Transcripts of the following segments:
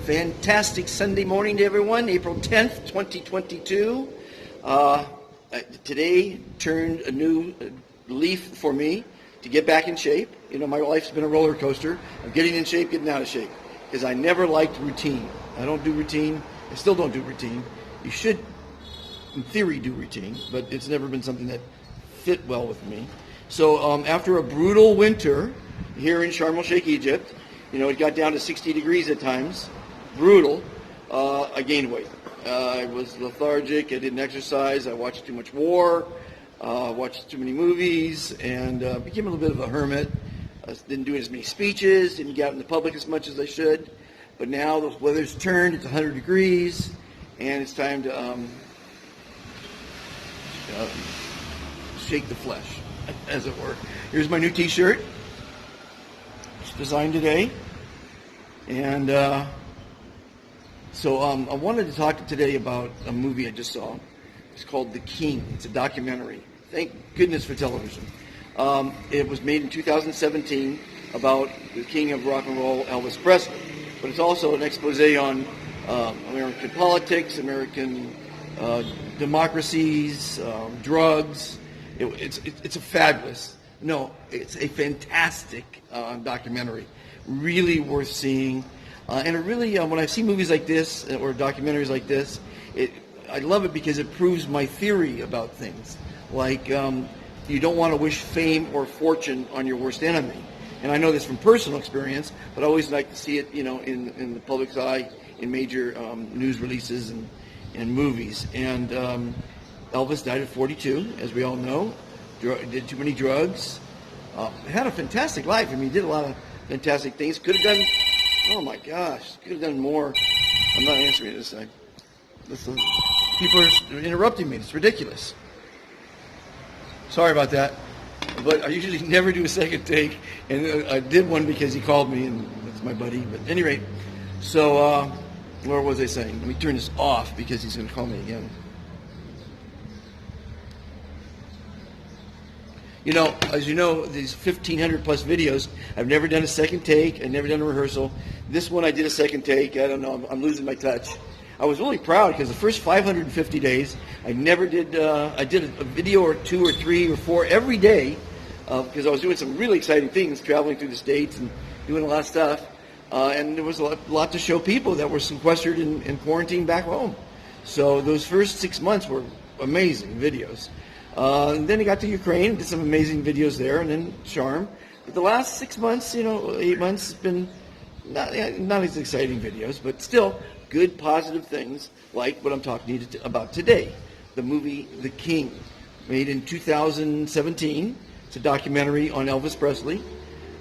Fantastic Sunday morning to everyone, April 10th, 2022. Today turned a new leaf for me to get back in shape. You know, my life's been a roller coaster of getting in shape, getting out of shape, because I never liked routine. I don't do routine. I still don't do routine. You should, in theory, do routine, but it's never been something that fit well with me. So after a brutal winter here in Sharm el-Sheikh, Egypt, you know, it got down to 60 degrees at times, brutal, I gained weight. I was lethargic, I didn't exercise, I watched too much war, watched too many movies, and became a little bit of a hermit. Didn't do as many speeches, didn't get out in the public as much as I should. But now the weather's turned, it's 100 degrees, and it's time to shake the flesh, as it were. Here's my new t-shirt. It's designed today. And so I wanted to talk today about a movie I just saw. It's called The King. It's a documentary. Thank goodness for television. It was made in 2017 about the king of rock and roll, Elvis Presley. But it's also an expose on American politics, American democracies, drugs. It's a fabulous, no, it's a fantastic documentary. Really worth seeing. And it really, when I see movies like this or documentaries like this, I love it because it proves my theory about things. Like, you don't want to wish fame or fortune on your worst enemy. And I know this from personal experience, but I always like to see it, you know, in the public's eye, in major news releases and movies. And Elvis died at 42, as we all know. Did too many drugs. Had a fantastic life. I mean, he did a lot of fantastic things. Could have done, oh my gosh, could have done more. I'm not answering this. People are interrupting me. It's ridiculous. Sorry about that. But I usually never do a second take, and I did one because he called me, and that's my buddy. But at any rate, so where was I saying? Let me turn this off because he's going to call me again. You know, as you know, these 1,500 plus videos, I've never done a second take. I've never done a rehearsal. This one I did a second take. I don't know. I'm losing my touch. I was really proud because the first 550 days, I never did. I did a video or two or three or four every day because I was doing some really exciting things, traveling through the States and doing a lot of stuff. And there was a lot to show people that were sequestered in quarantine back home. So those first 6 months were amazing videos. And then I got to Ukraine, did some amazing videos there, and then Sharm. But the last 6 months, 8 months, has been not as exciting videos, but still good, positive things like what I'm talking to you about today. The movie The King, made in 2017. It's a documentary on Elvis Presley,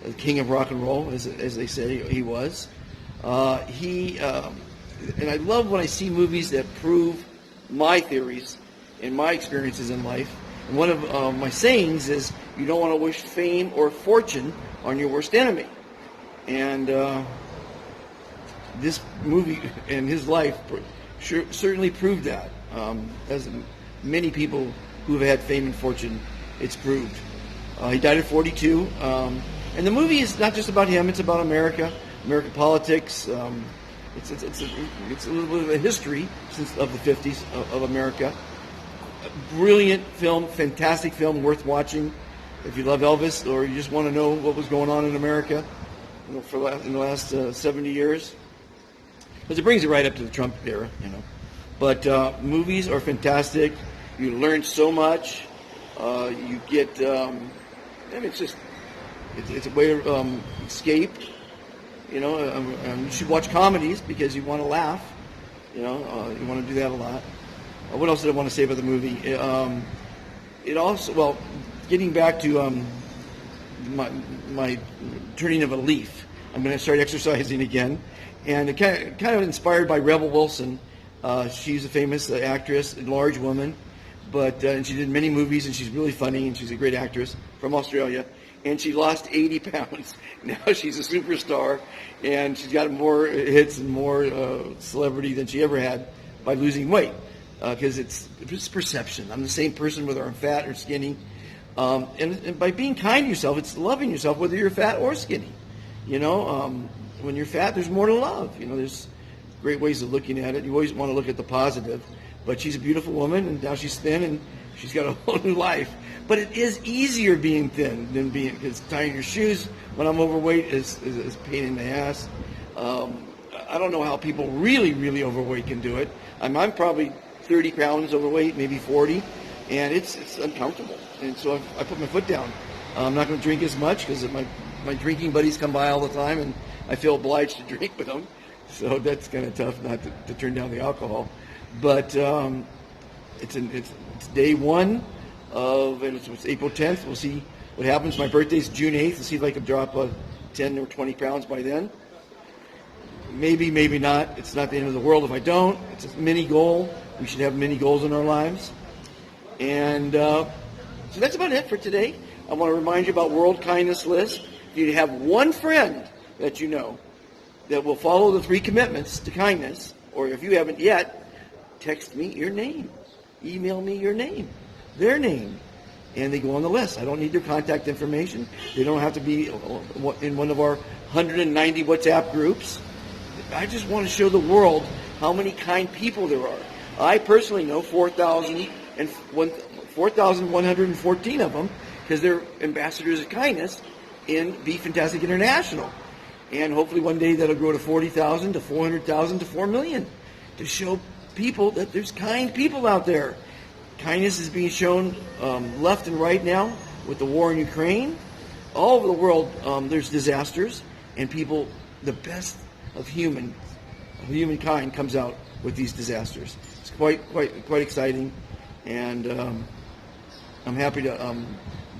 the king of rock and roll, as they say he was. And I love when I see movies that prove my theories and my experiences in life. And one of my sayings is, you don't want to wish fame or fortune on your worst enemy. And this movie and his life certainly proved that. As many people who have had fame and fortune, it's proved. He died at 42. And the movie is not just about him, it's about America, American politics. It's a little bit of a history of the 50s of America. A brilliant film, fantastic film, worth watching if you love Elvis or you just want to know what was going on in America in the last 70 years. Because it brings it right up to the Trump era, But movies are fantastic. You learn so much. You get, it's a way to escape. You should watch comedies because you want to laugh. You want to do that a lot. What else did I want to say about the movie? It also, getting back to my turning of a leaf, I'm going to start exercising again. And it kind of inspired by Rebel Wilson. She's a famous actress, a large woman, and she did many movies, and she's really funny, and she's a great actress from Australia. And she lost 80 pounds. Now she's a superstar, and she's got more hits and more celebrity than she ever had by losing weight. Because it's perception. I'm the same person whether I'm fat or skinny. And by being kind to yourself, it's loving yourself whether you're fat or skinny. When you're fat, there's more to love. great ways of looking at it. You always want to look at the positive. But she's a beautiful woman, and now she's thin, and she's got a whole new life. But it is easier being thin than being, because tying your shoes when I'm overweight is a pain in the ass. I don't know how people really overweight can do it. I'm probably 30 pounds overweight, maybe 40, and it's uncomfortable. And so I put my foot down. I'm not going to drink as much because my drinking buddies come by all the time, and I feel obliged to drink with them. So that's kind of tough not to turn down the alcohol. But it's day one of, and it's April 10th. We'll see what happens. My birthday's June 8th. We'll see if I can drop 10 or 20 pounds by then. Maybe, maybe not. It's not the end of the world if I don't. It's a mini goal. We should have mini goals in our lives. And so that's about it for today. I want to remind you about World Kindness List. If you have one friend that you know that will follow the 3 commitments to kindness, or if you haven't yet, text me your name. Email me your name, their name, and they go on the list. I don't need their contact information. They don't have to be in one of our 190 WhatsApp groups. I just want to show the world how many kind people there are. I personally know 4,114 of them because they're ambassadors of kindness in Be Fantastic International. And hopefully one day that'll grow to 40,000, to 400,000, to 4 million to show people that there's kind people out there. Kindness is being shown left and right now with the war in Ukraine. All over the world there's disasters, and people, the best of humankind comes out with these disasters. It's quite exciting, and I'm happy to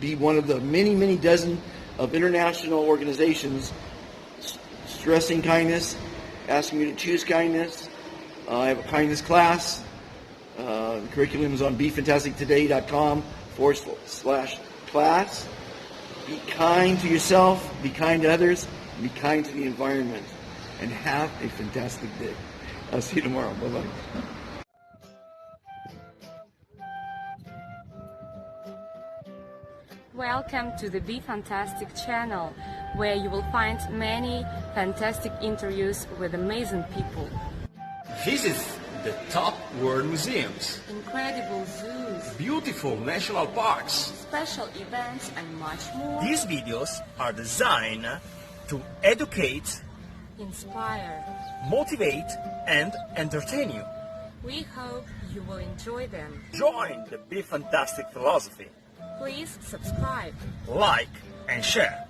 be one of the many dozen of international organizations stressing kindness, asking me to choose kindness. I have a kindness class. The curriculum is on befantastictoday.com/class. Be kind to yourself, be kind to others, and be kind to the environment. And have a fantastic day. I'll see you tomorrow. Bye-bye. Welcome to the Be Fantastic channel, where you will find many fantastic interviews with amazing people. Visit the top world museums, Incredible zoos, beautiful national parks. special events, and much more. These videos are designed to educate, Inspire. motivate, and entertain you. We hope you will enjoy them. Join the Be Fantastic philosophy. Please subscribe. Like and share.